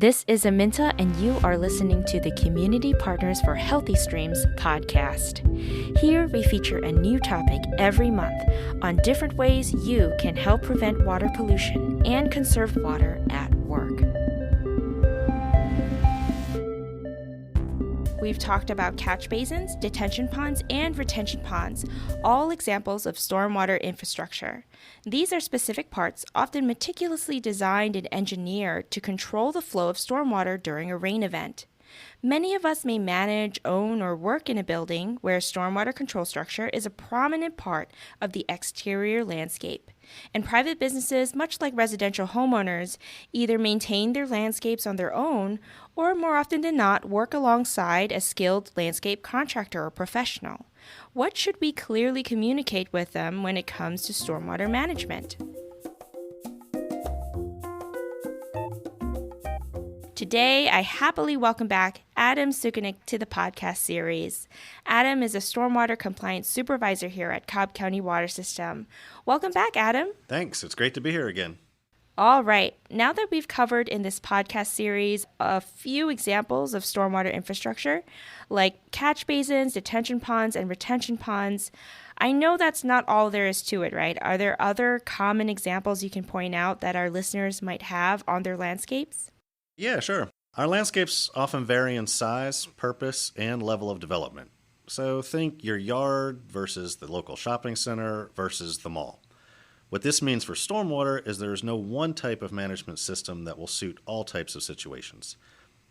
This is Aminta, and you are listening to the Community Partners for Healthy Streams podcast. Here we feature a new topic every month on different ways you can help prevent water pollution and conserve water at work. We've talked about catch basins, detention ponds, and retention ponds, all examples of stormwater infrastructure. These are specific parts, often meticulously designed and engineered to control the flow of stormwater during a rain event. Many of us may manage, own, or work in a building where stormwater control structure is a prominent part of the exterior landscape. And private businesses, much like residential homeowners, either maintain their landscapes on their own or, more often than not, work alongside a skilled landscape contractor or professional. What should we clearly communicate with them when it comes to stormwater management? Today, I happily welcome back Adam Sukenick to the podcast series. Adam is a stormwater compliance supervisor here at Cobb County Water System. Welcome back, Adam. Thanks. It's great to be here again. All right. Now that we've covered in this podcast series a few examples of stormwater infrastructure, like catch basins, detention ponds, and retention ponds, I know that's not all there is to it, right? Are there other common examples you can point out that our listeners might have on their landscapes? Yeah, sure. Our landscapes often vary in size, purpose, and level of development. So think your yard versus the local shopping center versus the mall. What this means for stormwater is there is no one type of management system that will suit all types of situations.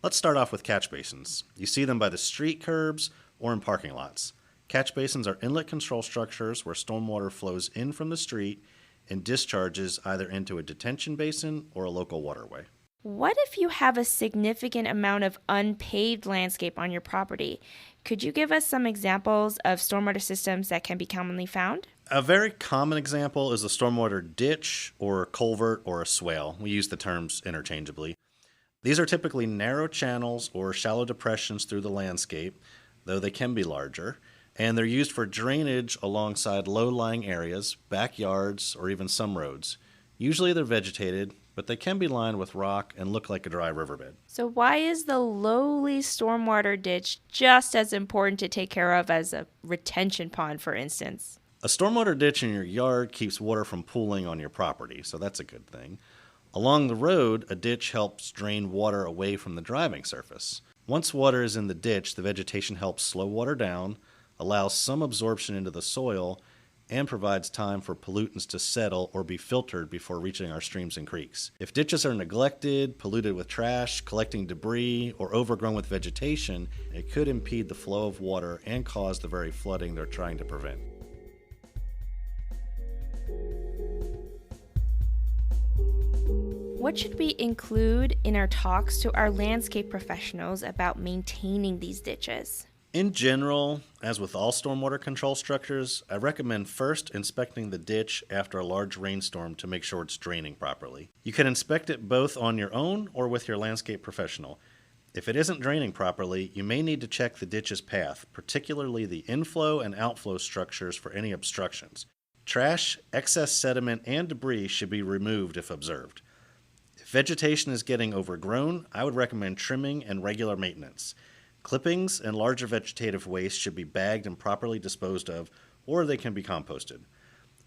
Let's start off with catch basins. You see them by the street curbs or in parking lots. Catch basins are inlet control structures where stormwater flows in from the street and discharges either into a detention basin or a local waterway. What if you have a significant amount of unpaved landscape on your property? Could you give us some examples of stormwater systems that can be commonly found? A very common example is a stormwater ditch or a culvert or a swale. We use the terms interchangeably. These are typically narrow channels or shallow depressions through the landscape, though they can be larger, and they're used for drainage alongside low-lying areas, backyards, or even some roads. Usually they're vegetated, but they can be lined with rock and look like a dry riverbed. So why is the lowly stormwater ditch just as important to take care of as a retention pond, for instance? A stormwater ditch in your yard keeps water from pooling on your property, so that's a good thing. Along the road, a ditch helps drain water away from the driving surface. Once water is in the ditch, the vegetation helps slow water down, allows some absorption into the soil, and provides time for pollutants to settle or be filtered before reaching our streams and creeks. If ditches are neglected, polluted with trash, collecting debris, or overgrown with vegetation, it could impede the flow of water and cause the very flooding they're trying to prevent. What should we include in our talks to our landscape professionals about maintaining these ditches? In general, as with all stormwater control structures, I recommend first inspecting the ditch after a large rainstorm to make sure it's draining properly. You can inspect it both on your own or with your landscape professional. If it isn't draining properly, you may need to check the ditch's path, particularly the inflow and outflow structures for any obstructions. Trash, excess sediment, and debris should be removed if observed. If vegetation is getting overgrown, I would recommend trimming and regular maintenance. Clippings and larger vegetative waste should be bagged and properly disposed of, or they can be composted.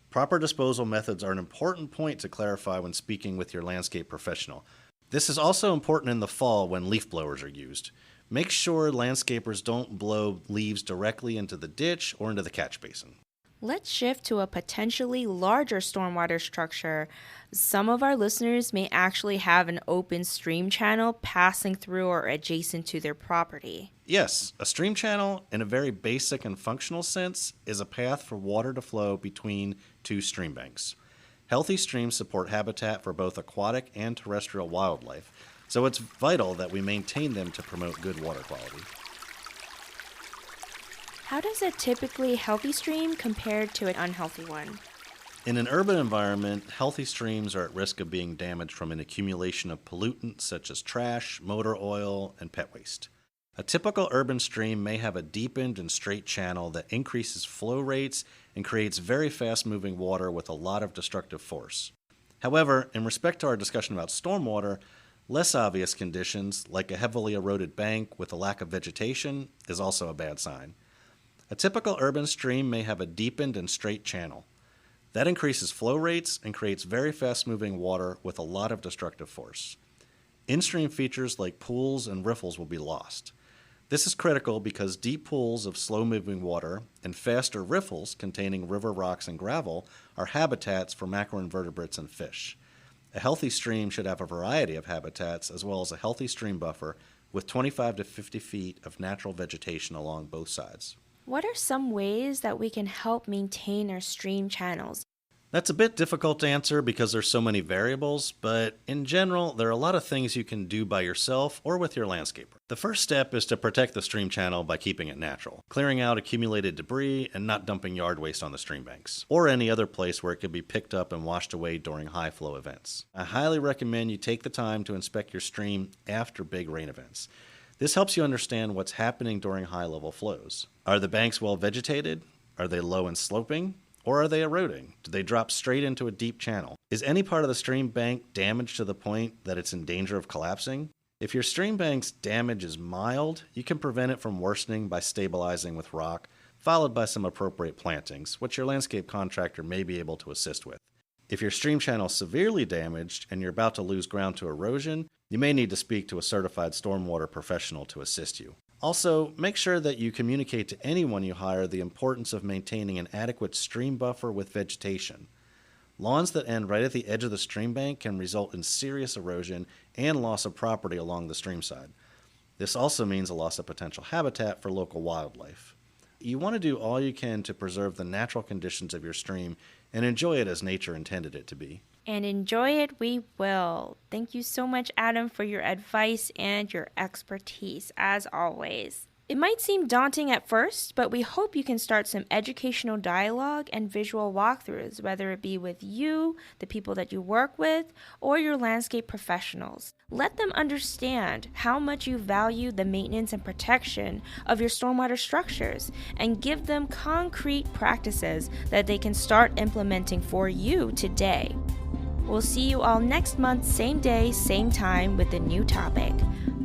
Proper disposal methods are an important point to clarify when speaking with your landscape professional. This is also important in the fall when leaf blowers are used. Make sure landscapers don't blow leaves directly into the ditch or into the catch basin. Let's shift to a potentially larger stormwater structure. Some of our listeners may actually have an open stream channel passing through or adjacent to their property. Yes, a stream channel, in a very basic and functional sense, is a path for water to flow between two stream banks. Healthy streams support habitat for both aquatic and terrestrial wildlife, so it's vital that we maintain them to promote good water quality. How does a typically healthy stream compare to an unhealthy one? In an urban environment, healthy streams are at risk of being damaged from an accumulation of pollutants such as trash, motor oil, and pet waste. A typical urban stream may have a deepened and straight channel that increases flow rates and creates very fast-moving water with a lot of destructive force. However, in respect to our discussion about stormwater, Less obvious conditions, like a heavily eroded bank with a lack of vegetation, is also a bad sign. A typical urban stream may have a deepened and straight channel. That increases flow rates and creates very fast-moving water with a lot of destructive force. In-stream features like pools and riffles will be lost. This is critical because deep pools of slow-moving water and faster riffles containing river rocks and gravel are habitats for macroinvertebrates and fish. A healthy stream should have a variety of habitats as well as a healthy stream buffer with 25 to 50 feet of natural vegetation along both sides. What are some ways that we can help maintain our stream channels? That's a bit difficult to answer because there's so many variables, but in general, there are a lot of things you can do by yourself or with your landscaper. The first step is to protect the stream channel by keeping it natural, clearing out accumulated debris and not dumping yard waste on the stream banks, or any other place where it could be picked up and washed away during high flow events. I highly recommend you take the time to inspect your stream after big rain events. This helps you understand what's happening during high level flows. Are the banks well vegetated? Are they low and sloping? Or are they eroding? Do they drop straight into a deep channel? Is any part of the stream bank damaged to the point that it's in danger of collapsing? If your stream bank's damage is mild, you can prevent it from worsening by stabilizing with rock, followed by some appropriate plantings, which your landscape contractor may be able to assist with. If your stream channel is severely damaged and you're about to lose ground to erosion, you may need to speak to a certified stormwater professional to assist you. Also, make sure that you communicate to anyone you hire the importance of maintaining an adequate stream buffer with vegetation. Lawns that end right at the edge of the stream bank can result in serious erosion and loss of property along the stream side. This also means a loss of potential habitat for local wildlife. You want to do all you can to preserve the natural conditions of your stream and enjoy it as nature intended it to be. And enjoy it we will. Thank you so much, Adam, for your advice and your expertise, as always. It might seem daunting at first, but we hope you can start some educational dialogue and visual walkthroughs, whether it be with you, the people that you work with, or your landscape professionals. Let them understand how much you value the maintenance and protection of your stormwater structures, and give them concrete practices that they can start implementing for you today. We'll see you all next month, same day, same time, with a new topic.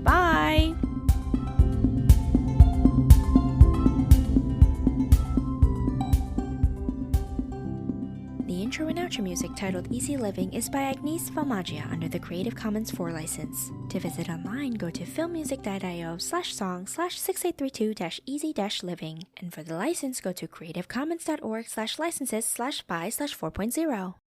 Bye! The intro and outro music titled Easy Living is by Agnes Valmagia under the Creative Commons 4 license. To visit online, go to filmmusic.io/song/6832-easy-living. And for the license, go to creativecommons.org/licenses/by/4.0.